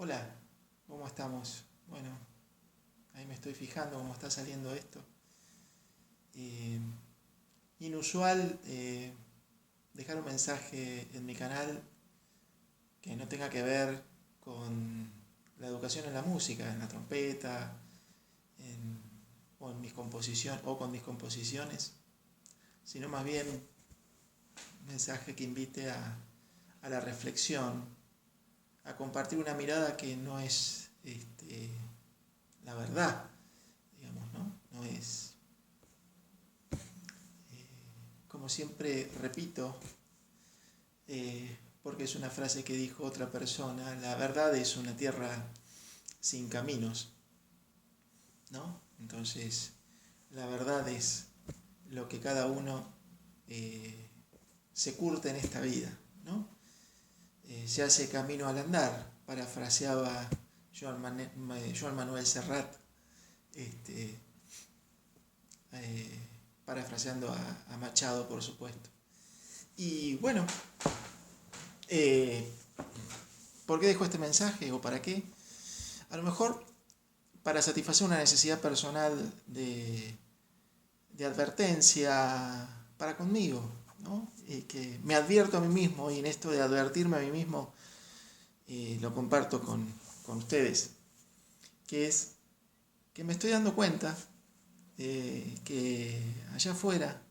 Hola, ¿cómo estamos? Bueno, ahí me estoy fijando cómo está saliendo esto. Eh, Inusual dejar un mensaje en mi canal que no tenga que ver con la educación en la música, en la trompeta, en- o en mis composiciones o con mis composiciones, sino más bien un mensaje que invite a la reflexión, a compartir una mirada que no es la verdad, digamos, ¿no? No es, como siempre repito, porque es una frase que dijo otra persona, la verdad es una tierra sin caminos, ¿no? Entonces, la verdad es lo que cada uno eh, se curte en esta vida, ¿no? Se hace camino al andar, parafraseaba Joan Manuel Serrat, este, eh, parafraseando a Machado, por supuesto. Y bueno, eh, ¿por qué dejo este mensaje o para qué? A lo mejor para satisfacer una necesidad personal de advertencia para conmigo, ¿no? Que me advierto a mí mismo, y en esto de advertirme a mí mismo lo comparto con ustedes, que es que me estoy dando cuenta que allá afuera,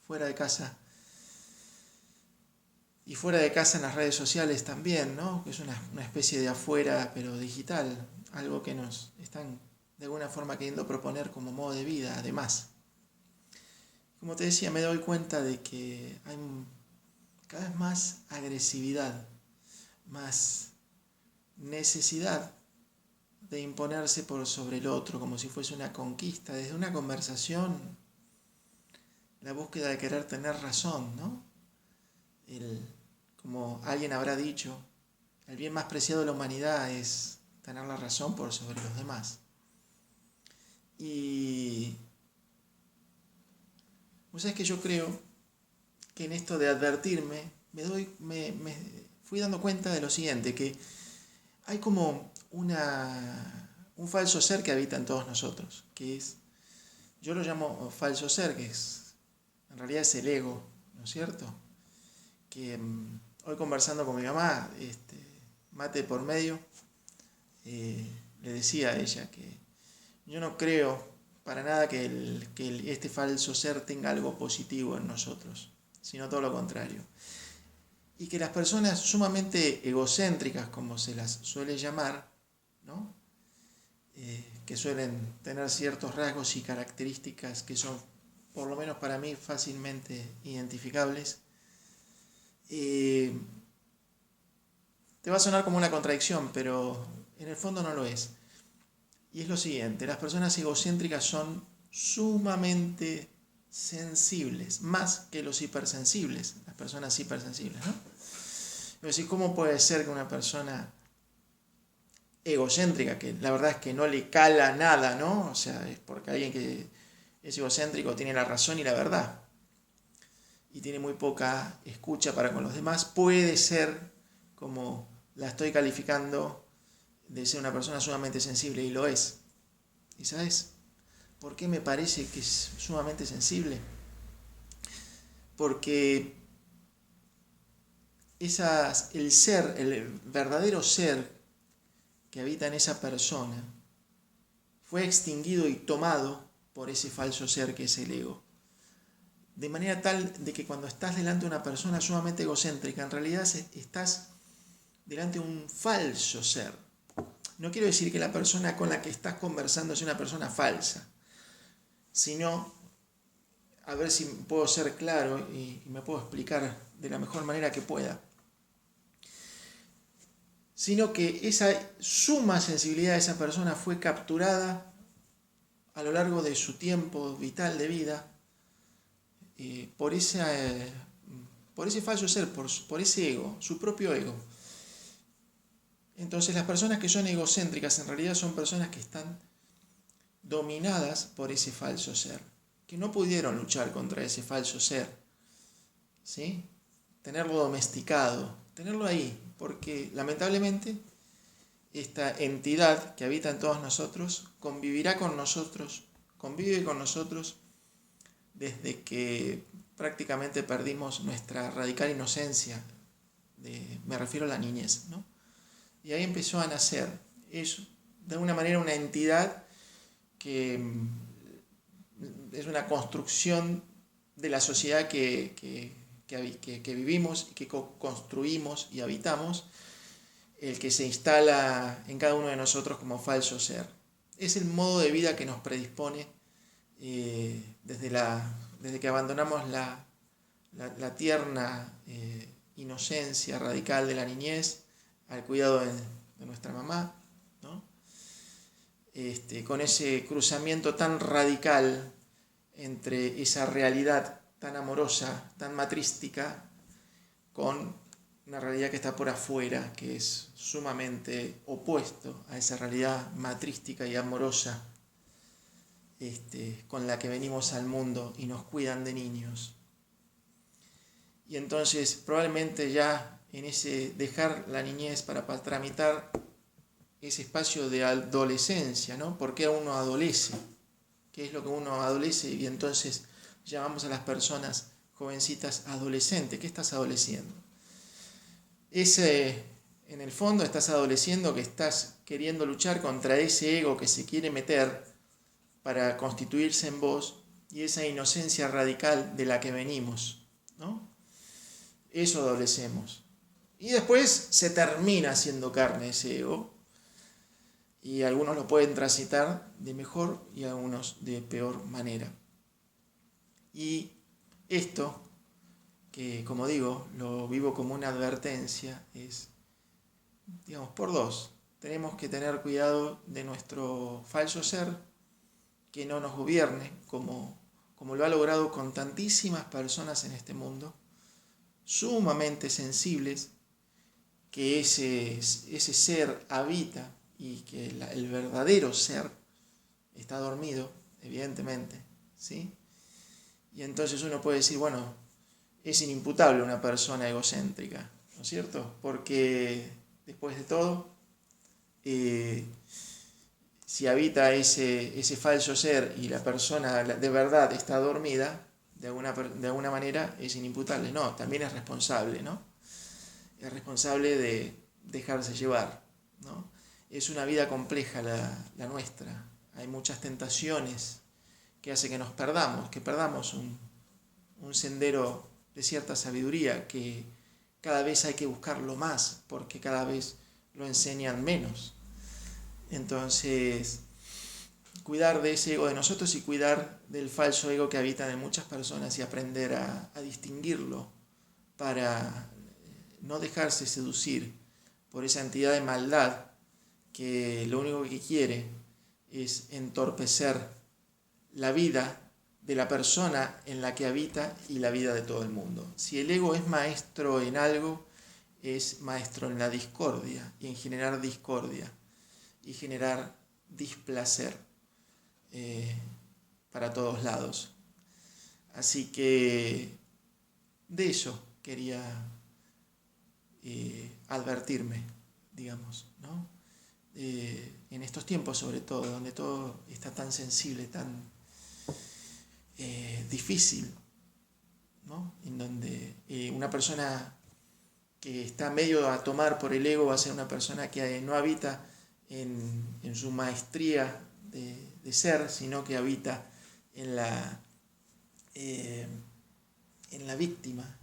fuera de casa, y fuera de casa en las redes sociales también, ¿no? Que es una especie de afuera pero digital, algo que nos están de alguna forma queriendo proponer como modo de vida, además. Como te decía, me doy cuenta de que hay cada vez más agresividad, más necesidad de imponerse por sobre el otro, como si fuese una conquista, desde una conversación, la búsqueda de querer tener razón, ¿no? El, como alguien habrá dicho, el bien más preciado de la humanidad es tener la razón por sobre los demás. Y vos sabés que yo creo que en esto de advertirme, me fui dando cuenta de lo siguiente, que hay como un falso ser que habita en todos nosotros, que es, yo lo llamo falso ser, que es, en realidad es el ego, ¿no es cierto? Que hoy conversando con mi mamá, mate por medio, eh, le decía a ella que yo no creo para nada que este falso ser tenga algo positivo en nosotros, sino todo lo contrario. Y que las personas sumamente egocéntricas, como se las suele llamar, ¿no? Que suelen tener ciertos rasgos y características que son, por lo menos para mí, fácilmente identificables, eh, te va a sonar como una contradicción, pero en el fondo no lo es. Y es lo siguiente, las personas egocéntricas son sumamente sensibles, más que los hipersensibles, las personas hipersensibles, ¿no? Es decir, ¿cómo puede ser que una persona egocéntrica, que la verdad es que no le cala nada, ¿no? O sea, es porque alguien que es egocéntrico tiene la razón y la verdad, y tiene muy poca escucha para con los demás, puede ser, como la estoy calificando, de ser una persona sumamente sensible, y lo es. ¿Y sabes por qué me parece que es sumamente sensible? Porque el verdadero ser que habita en esa persona, fue extinguido y tomado por ese falso ser que es el ego. De manera tal de que cuando estás delante de una persona sumamente egocéntrica, en realidad estás delante de un falso ser. No quiero decir que la persona con la que estás conversando es una persona falsa, sino, a ver si puedo ser claro y me puedo explicar de la mejor manera que pueda, sino que esa suma sensibilidad de esa persona fue capturada a lo largo de su tiempo vital de vida eh, por, esa, eh, por ese falso ser, por ese ego, su propio ego. Entonces las personas que son egocéntricas en realidad son personas que están dominadas por ese falso ser, que no pudieron luchar contra ese falso ser, ¿sí? Tenerlo domesticado, tenerlo ahí, porque lamentablemente esta entidad que habita en todos nosotros convivirá con nosotros, convive con nosotros desde que prácticamente perdimos nuestra radical inocencia, me refiero a la niñez, ¿no? Y ahí empezó a nacer, es de alguna manera una entidad que es una construcción de la sociedad que vivimos y que construimos y habitamos, el que se instala en cada uno de nosotros como falso ser. Es el modo de vida que nos predispone desde que abandonamos la tierna inocencia radical de la niñez al cuidado de nuestra mamá, ¿no? Con ese cruzamiento tan radical entre esa realidad tan amorosa, tan matrística, con una realidad que está por afuera, que es sumamente opuesto a esa realidad matrística y amorosa con la que venimos al mundo y nos cuidan de niños. Y entonces probablemente ya en ese dejar la niñez para tramitar ese espacio de adolescencia, ¿no? ¿Por qué uno adolece? ¿Qué es lo que uno adolece? Y entonces llamamos a las personas jovencitas adolescentes. ¿Qué estás adoleciendo? En el fondo estás adoleciendo que estás queriendo luchar contra ese ego que se quiere meter para constituirse en vos y esa inocencia radical de la que venimos, ¿no? Eso adolecemos. Y después se termina haciendo carne ese ego y algunos lo pueden transitar de mejor y algunos de peor manera. Y esto, que como digo, lo vivo como una advertencia, es, digamos, por dos. Tenemos que tener cuidado de nuestro falso ser, que no nos gobierne, como lo ha logrado con tantísimas personas en este mundo, sumamente sensibles, que ese ser habita y que el verdadero ser está dormido, evidentemente, ¿sí? Y entonces uno puede decir, bueno, es inimputable una persona egocéntrica, ¿no es cierto? Porque después de todo, si habita ese falso ser y la persona de verdad está dormida, de alguna manera es inimputable. No, también es responsable, ¿no? Es responsable de dejarse llevar, ¿no? Es una vida compleja la nuestra. Hay muchas tentaciones que hace que nos perdamos, un sendero de cierta sabiduría que cada vez hay que buscarlo más porque cada vez lo enseñan menos. Entonces, cuidar de ese ego de nosotros y cuidar del falso ego que habita en muchas personas y aprender a distinguirlo para no dejarse seducir por esa entidad de maldad que lo único que quiere es entorpecer la vida de la persona en la que habita y la vida de todo el mundo. Si el ego es maestro en algo, es maestro en la discordia y en generar discordia y generar displacer para todos lados. Así que de eso quería advertirme, digamos, ¿no? En estos tiempos sobre todo, donde todo está tan sensible, tan difícil, ¿no? En donde una persona que está medio a tomar por el ego va a ser una persona que no habita en su maestría de ser, sino que habita en la víctima.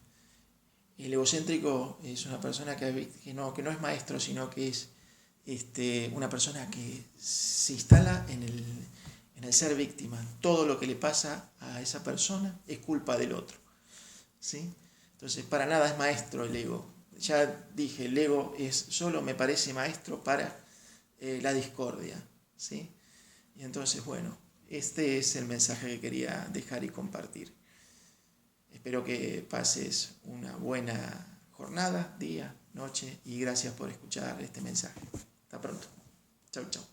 El egocéntrico es una persona que no es maestro, sino que es una persona que se instala en el ser víctima. Todo lo que le pasa a esa persona es culpa del otro, ¿sí? Entonces, para nada es maestro el ego. Ya dije, el ego solo me parece maestro para la discordia, ¿sí? Y entonces, bueno, este es el mensaje que quería dejar y compartir. Espero que pases una buena jornada, día, noche, y gracias por escuchar este mensaje. Hasta pronto. Chau, chau.